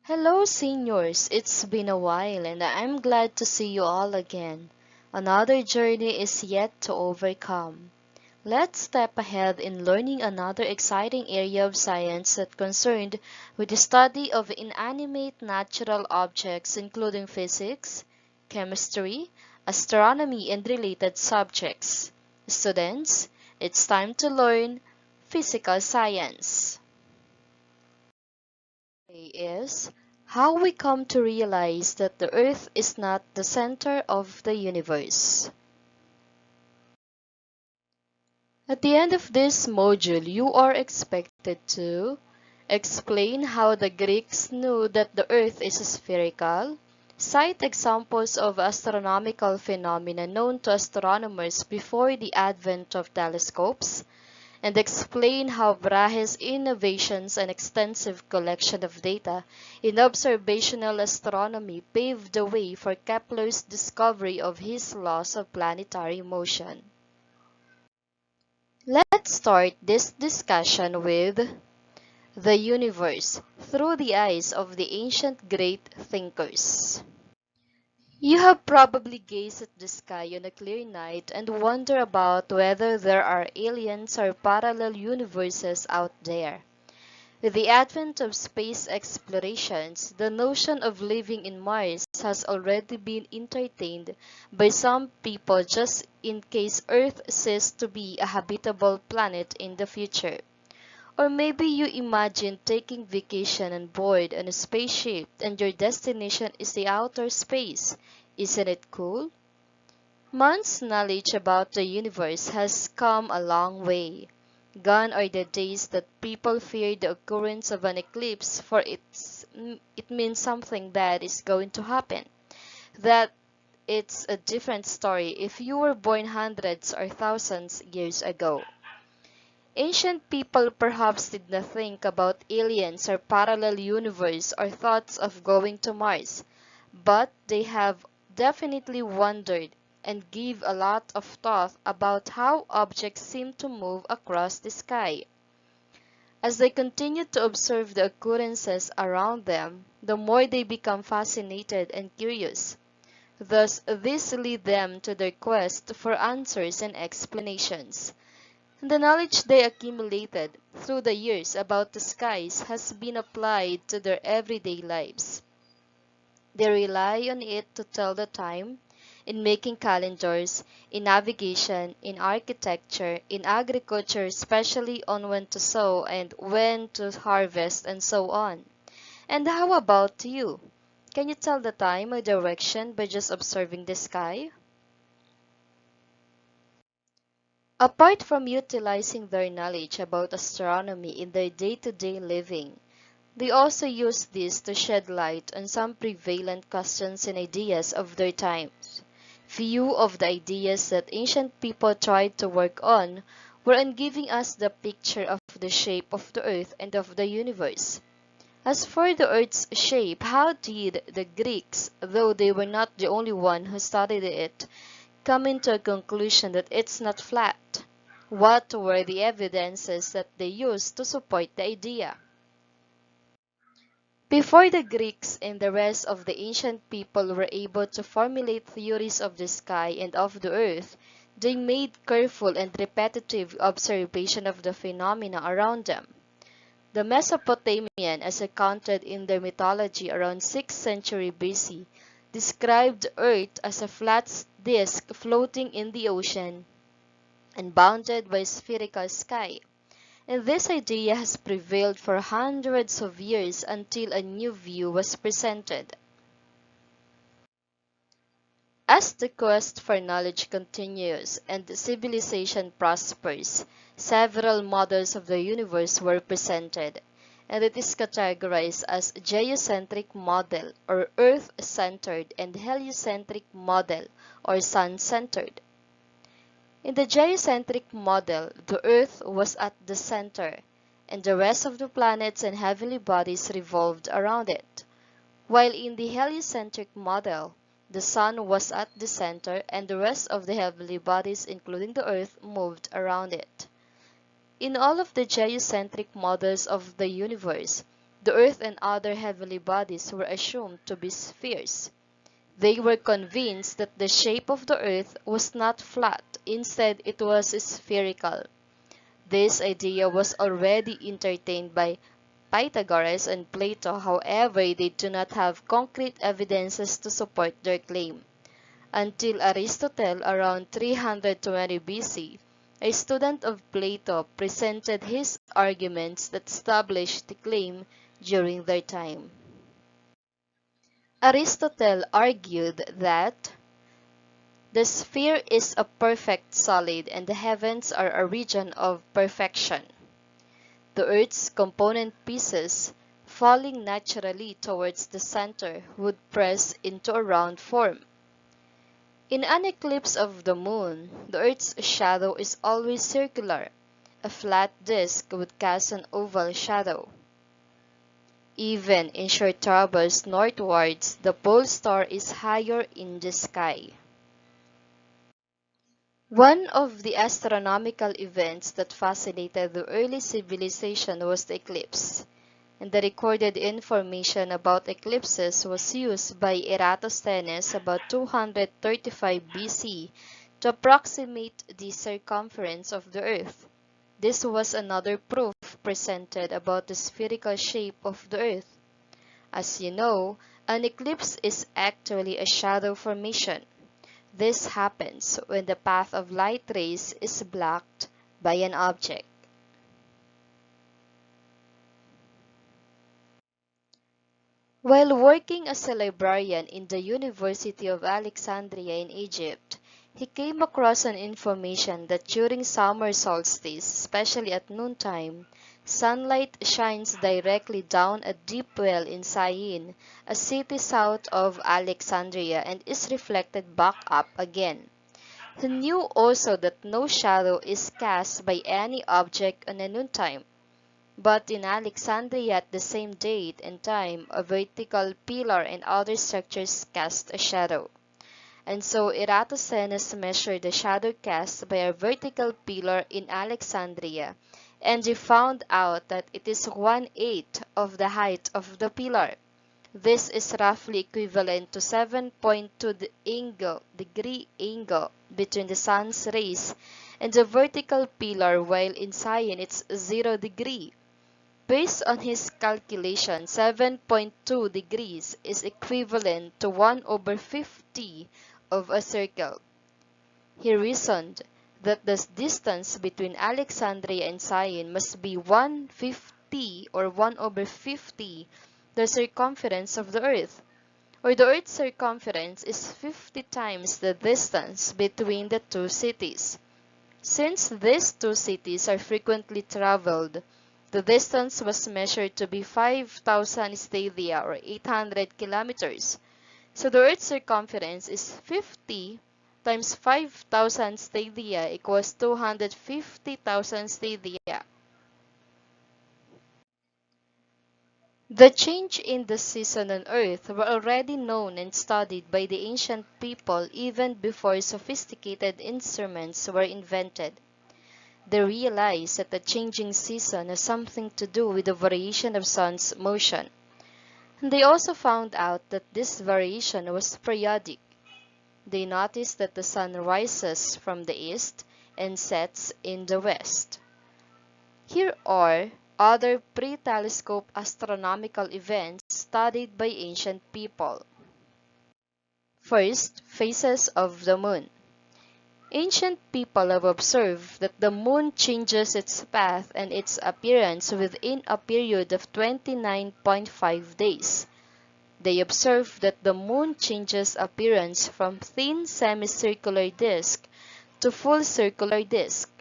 Hello, seniors. It's been a while, and I'm glad to see you all again. Another journey is yet to overcome. Let's step ahead in learning another exciting area of science that concerned with the study of inanimate natural objects, including physics, chemistry, astronomy, and related subjects. Students, it's time to learn physical science. Is how we come to realize that the Earth is not the center of the universe. At the end of this module, you are expected to explain how the Greeks knew that the Earth is spherical, cite examples of astronomical phenomena known to astronomers before the advent of telescopes, and explain how Brahe's innovations and extensive collection of data in observational astronomy paved the way for Kepler's discovery of his laws of planetary motion. Let's start this discussion with the universe through the eyes of the ancient great thinkers. You have probably gazed at the sky on a clear night and wonder about whether there are aliens or parallel universes out there. With the advent of space explorations, the notion of living in Mars has already been entertained by some people just in case Earth ceases to be a habitable planet in the future. Or maybe you imagine taking vacation on board on a spaceship and your destination is the outer space. Isn't it cool? Man's knowledge about the universe has come a long way. Gone are the days that people fear the occurrence of an eclipse for it means something bad is going to happen. That it's a different story if you were born hundreds or thousands years ago. Ancient people perhaps did not think about aliens or parallel universe or thoughts of going to Mars, but they have definitely wondered and give a lot of thought about how objects seem to move across the sky. As they continue to observe the occurrences around them, the more they become fascinated and curious. Thus, this lead them to their quest for answers and explanations. The knowledge they accumulated through the years about the skies has been applied to their everyday lives. They rely on it to tell the time, in making calendars, in navigation, in architecture, in agriculture, especially on when to sow and when to harvest, and so on. And how about you? Can you tell the time or direction by just observing the sky? Apart from utilizing their knowledge about astronomy in their day-to-day living, they also use this to shed light on some prevalent questions and ideas of their times. Few of the ideas that ancient people tried to work on were on giving us the picture of the shape of the earth and of the universe. As for the earth's shape, how did the Greeks, though they were not the only one who studied it, come into a conclusion that it's not flat? What were the evidences that they used to support the idea? Before the Greeks and the rest of the ancient people were able to formulate theories of the sky and of the earth, they made careful and repetitive observation of the phenomena around them. The Mesopotamian, as accounted in their mythology around 6th century BC, described the earth as a flat disk floating in the ocean and bounded by a spherical sky. And this idea has prevailed for hundreds of years until a new view was presented. As the quest for knowledge continues and civilization prospers, several models of the universe were presented, and it is categorized as Geocentric Model or Earth-centered and Heliocentric Model or Sun-centered. In the geocentric model, the Earth was at the center, and the rest of the planets and heavenly bodies revolved around it, while in the heliocentric model, the Sun was at the center and the rest of the heavenly bodies, including the Earth, moved around it. In all of the geocentric models of the universe, The Earth and other heavenly bodies were assumed to be spheres. They were convinced that the shape of the Earth was not flat, instead it was spherical. This idea was already entertained by Pythagoras and Plato, however, they do not have concrete evidences to support their claim. Until Aristotle around 320 BC, a student of Plato presented his arguments that established the claim during their time. Aristotle argued that the sphere is a perfect solid and the heavens are a region of perfection. The Earth's component pieces, falling naturally towards the center, would press into a round form. In an eclipse of the moon, the Earth's shadow is always circular. A flat disk would cast an oval shadow. Even in short travels northwards, the pole star is higher in the sky. One of the astronomical events that fascinated the early civilization was the eclipse, and the recorded information about eclipses was used by Eratosthenes about 235 BC to approximate the circumference of the Earth. This was another proof presented about the spherical shape of the Earth. As you know, an eclipse is actually a shadow formation. This happens when the path of light rays is blocked by an object. While working as a librarian in the University of Alexandria in Egypt, he came across an information that during summer solstice, especially at noontime, sunlight shines directly down a deep well in Syene, a city south of Alexandria, and is reflected back up again. He knew also that no shadow is cast by any object on a noontime. But in Alexandria at the same date and time, a vertical pillar and other structures cast a shadow. And so Eratosthenes measured the shadow cast by a vertical pillar in Alexandria, and he found out that it is 1/8 of the height of the pillar. This is roughly equivalent to 7.2 degree angle between the sun's rays and the vertical pillar, while in Syene it's 0 degree. Based on his calculation, 7.2 degrees is equivalent to 1/50 of a circle. He reasoned that the distance between Alexandria and Syene must be 1/50 or 1/50 the circumference of the Earth, or the Earth's circumference is 50 times the distance between the two cities. Since these two cities are frequently traveled, the distance was measured to be 5,000 stadia or 800 kilometers. So the Earth's circumference is 50 times 5,000 stadia equals 250,000 stadia. The change in the season on Earth were already known and studied by the ancient people even before sophisticated instruments were invented. They realized that the changing season has something to do with the variation of sun's motion. And they also found out that this variation was periodic. They noticed that the sun rises from the east and sets in the west. Here are other pre-telescope astronomical events studied by ancient people. First, phases of the moon. Ancient people have observed that the moon changes its path and its appearance within a period of 29.5 days. They observed that the moon changes appearance from thin semicircular disk to full circular disk.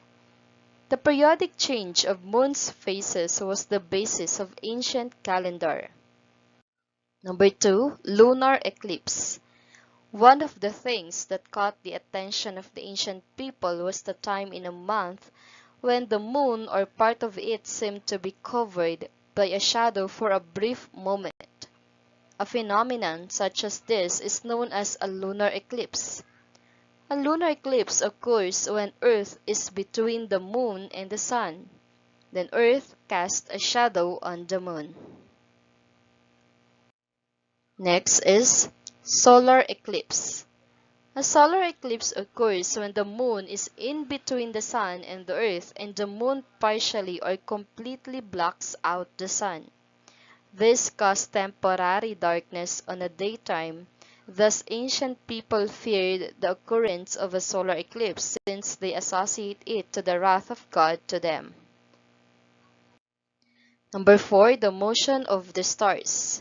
The periodic change of moon's phases was the basis of ancient calendar. Number 2, lunar eclipse. One of the things that caught the attention of the ancient people was the time in a month when the moon or part of it seemed to be covered by a shadow for a brief moment. A phenomenon such as this is known as a lunar eclipse. A lunar eclipse occurs when Earth is between the moon and the sun. Then Earth casts a shadow on the moon. Next is solar eclipse. A solar eclipse occurs when the moon is in between the sun and the earth and the moon partially or completely blocks out the sun. This caused temporary darkness on a daytime. Thus, ancient people feared the occurrence of a solar eclipse since they associate it to the wrath of God to them. Number 4. The motion of the stars.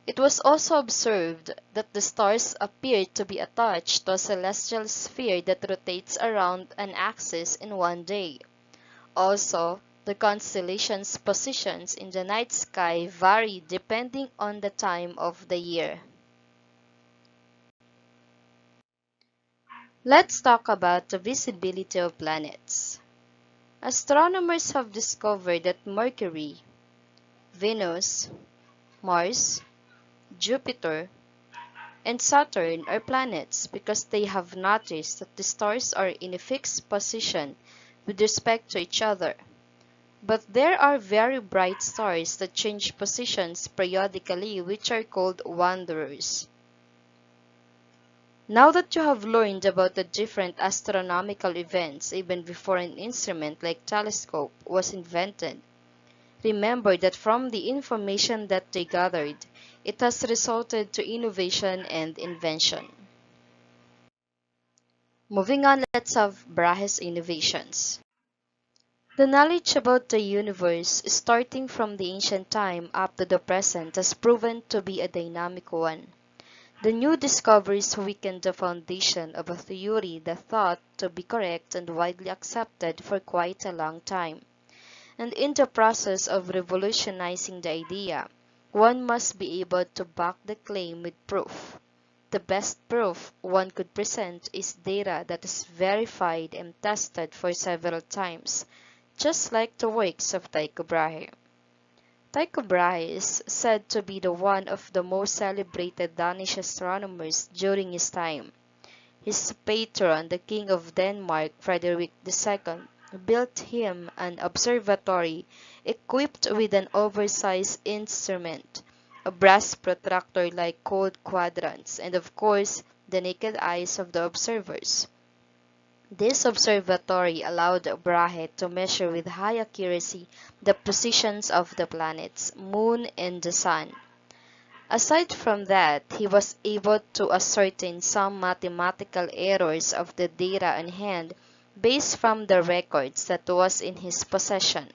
It was also observed that the stars appear to be attached to a celestial sphere that rotates around an axis in one day. Also, the constellations' positions in the night sky vary depending on the time of the year. Let's talk about the visibility of planets. Astronomers have discovered that Mercury, Venus, Mars, Jupiter, and Saturn are planets because they have noticed that the stars are in a fixed position with respect to each other. But there are very bright stars that change positions periodically, which are called wanderers. Now that you have learned about the different astronomical events even before an instrument like telescope was invented, remember that from the information that they gathered, it has resulted to innovation and invention. Moving on, let's have Brahe's innovations. The knowledge about the universe, starting from the ancient time up to the present, has proven to be a dynamic one. The new discoveries weakened the foundation of a theory that thought to be correct and widely accepted for quite a long time. And in the process of revolutionizing the idea, one must be able to back the claim with proof. The best proof one could present is data that is verified and tested for several times, just like the works of Tycho Brahe. Tycho Brahe is said to be the one of the most celebrated Danish astronomers during his time. His patron, the King of Denmark, Frederick II, built him an observatory equipped with an oversized instrument, a brass protractor like cold quadrants, and of course, the naked eyes of the observers. This observatory allowed Brahe to measure with high accuracy the positions of the planets, moon, and the sun. Aside from that, he was able to ascertain some mathematical errors of the data on hand based from the records that was in his possession.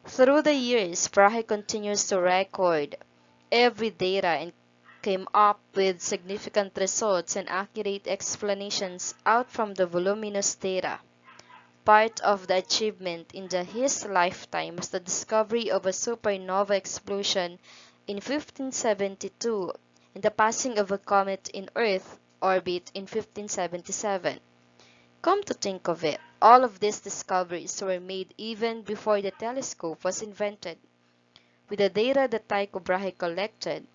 Through the years, Brahe continues to record every data and came up with significant results and accurate explanations out from the voluminous data. Part of the achievement in his lifetime was the discovery of a supernova explosion in 1572 and the passing of a comet in Earth orbit in 1577. Come to think of it, all of these discoveries were made even before the telescope was invented. With the data that Tycho Brahe collected,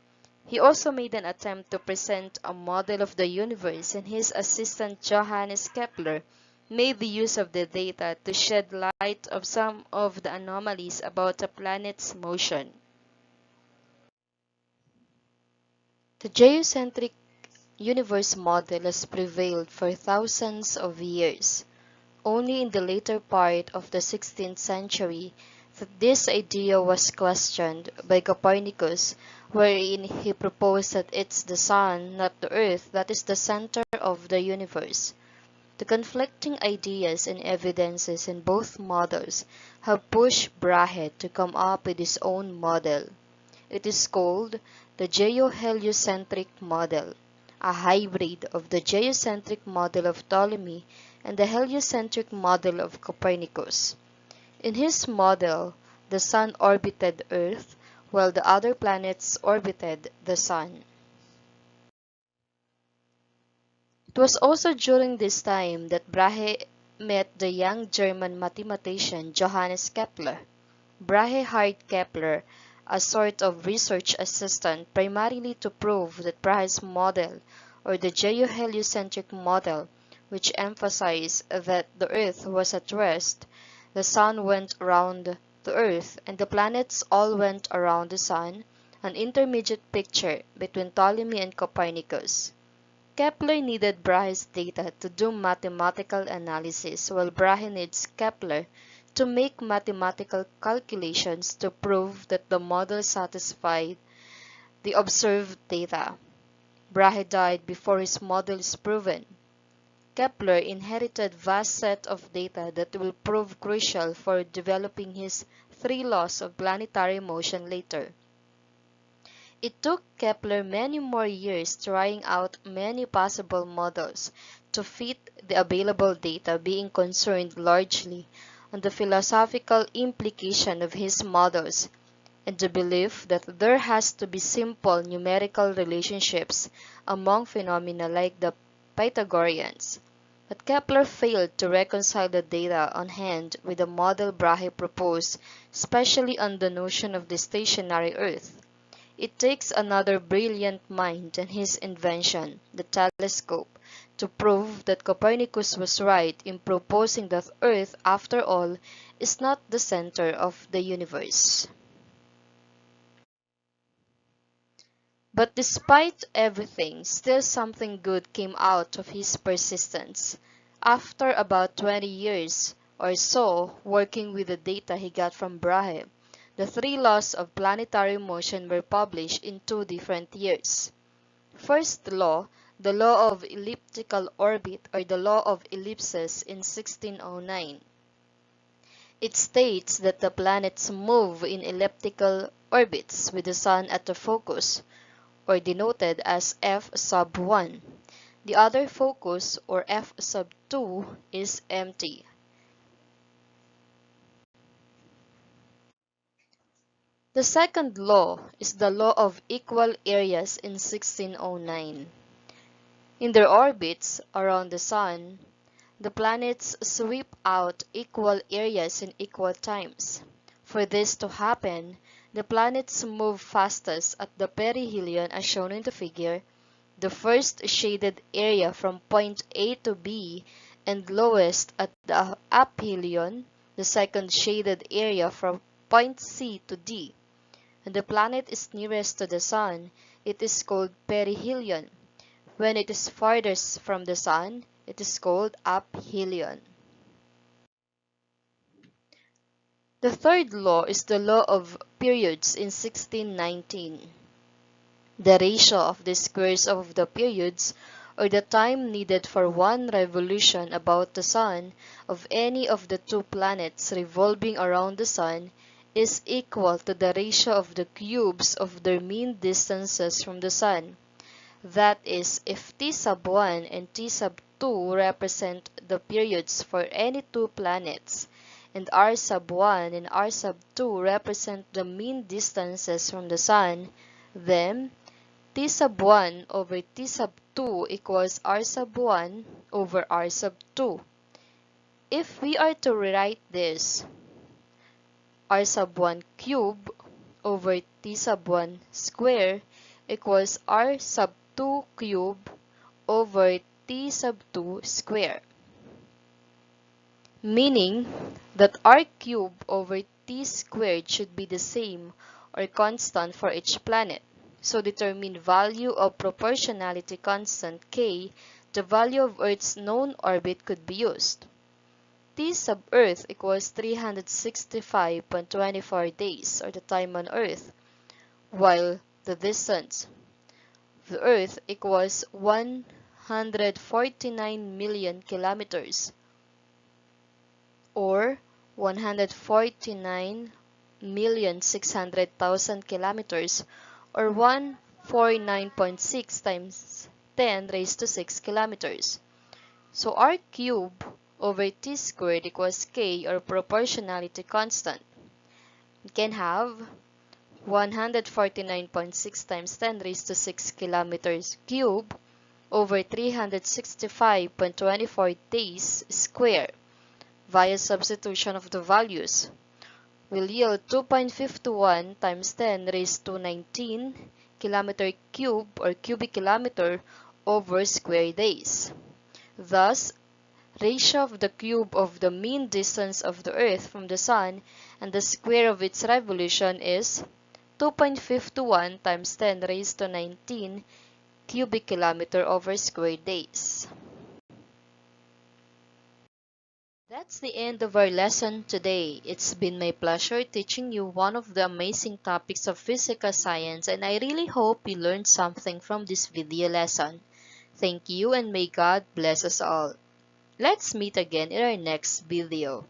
he also made an attempt to present a model of the universe, and his assistant Johannes Kepler made the use of the data to shed light on some of the anomalies about a planet's motion. The geocentric universe model has prevailed for thousands of years. Only in the later part of the 16th century that this idea was questioned by Copernicus, wherein he proposed that it's the sun, not the earth, that is the center of the universe. The conflicting ideas and evidences in both models have pushed Brahe to come up with his own model. It is called the geoheliocentric model, a hybrid of the geocentric model of Ptolemy and the heliocentric model of Copernicus. In his model, the sun orbited Earth, while the other planets orbited the sun. It was also during this time that Brahe met the young German mathematician Johannes Kepler. Brahe hired Kepler, a sort of research assistant, primarily to prove that Brahe's model, or the geoheliocentric model, which emphasized that the Earth was at rest, the sun went around the Earth, and the planets all went around the sun, an intermediate picture between Ptolemy and Copernicus. Kepler needed Brahe's data to do mathematical analysis, while Brahe needs Kepler to make mathematical calculations to prove that the model satisfied the observed data. Brahe died before his model is proven. Kepler inherited vast set of data that will prove crucial for developing his three laws of planetary motion later. It took Kepler many more years trying out many possible models to fit the available data, being concerned largely on the philosophical implication of his models and the belief that there has to be simple numerical relationships among phenomena like the Pythagoreans. But Kepler failed to reconcile the data on hand with the model Brahe proposed, especially on the notion of the stationary Earth. It takes another brilliant mind than his invention, the telescope, to prove that Copernicus was right in proposing that Earth, after all, is not the center of the universe. But despite everything, still something good came out of his persistence. After about 20 years or so working with the data he got from Brahe, the three laws of planetary motion were published in 2 different years. First law, the law of elliptical orbit or the law of ellipses in 1609. It states that the planets move in elliptical orbits with the Sun at the focus, or denoted as F sub 1. The other focus, or F sub 2, is empty. The second law is the law of equal areas in 1609. In their orbits around the Sun, the planets sweep out equal areas in equal times. For this to happen, the planets move fastest at the perihelion as shown in the figure, the first shaded area from point A to B, and lowest at the aphelion, the second shaded area from point C to D. When the planet is nearest to the Sun, it is called perihelion. When it is farthest from the Sun, it is called aphelion. The third law is the law of periods in 1619. The ratio of the squares of the periods, or the time needed for one revolution about the Sun of any of the two planets revolving around the Sun, is equal to the ratio of the cubes of their mean distances from the Sun. That is, if T sub 1 and T sub 2 represent the periods for any two planets, and R sub 1 and R sub 2 represent the mean distances from the Sun, then T sub 1 over T sub 2 equals R sub 1 over R sub 2. If we are to rewrite this, R sub 1 cube over T sub 1 square equals R sub 2 cube over T sub 2 square. Meaning that R cube over T squared should be the same or constant for each planet. So determine value of proportionality constant K, the value of Earth's known orbit could be used. T sub Earth equals 365.24 days, or the time on Earth, while the distance of the Earth equals 149 million kilometers, or 149,600,000 kilometers, or 149.6 times 10 raised to 6 kilometers. So R cube over T squared equals K, or proportionality constant. We can have 149.6 times 10 raised to 6 kilometers cube over 365.24 days square via substitution of the values will yield 2.51 times 10 raised to 19 kilometer cube or cubic kilometer over square days. Thus, ratio of the cube of the mean distance of the Earth from the Sun and the square of its revolution is 2.51 times 10 raised to 19 cubic kilometer over square days. That's the end of our lesson today. It's been my pleasure teaching you one of the amazing topics of physical science, and I really hope you learned something from this video lesson. Thank you, and may God bless us all. Let's meet again in our next video.